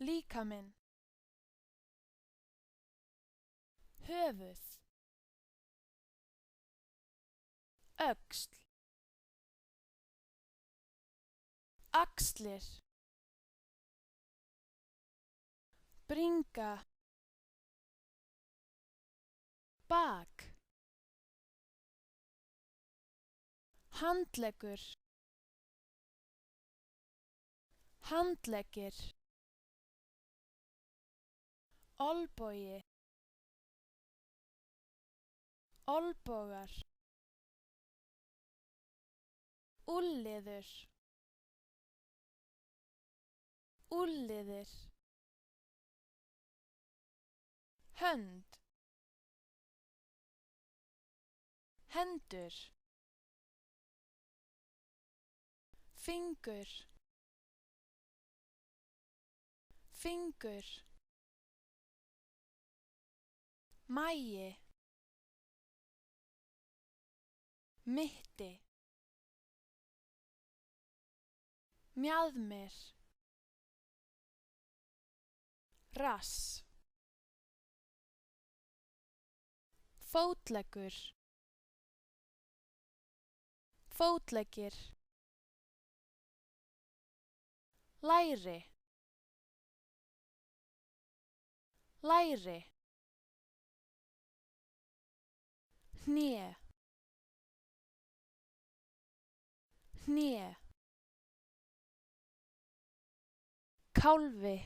líkaminn, höfuð, öxl, axlir, bringa, bak, handleggur, handleggir, olnbogi, olnbogar, úlnliður, úlnliðir, hönd, hendur, fingur, fingur, magi, mitti, mjaðmir, rass, fótleggur, fótleggir, læri, læri, hné, hné, kálfi,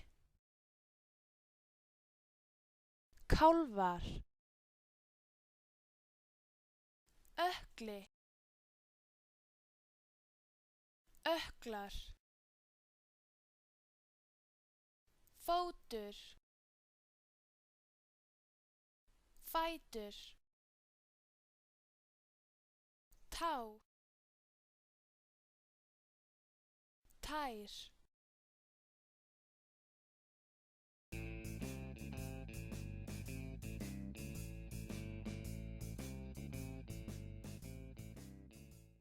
kálfar, ökkli, ökklar, fótur, fætur, tá, tær,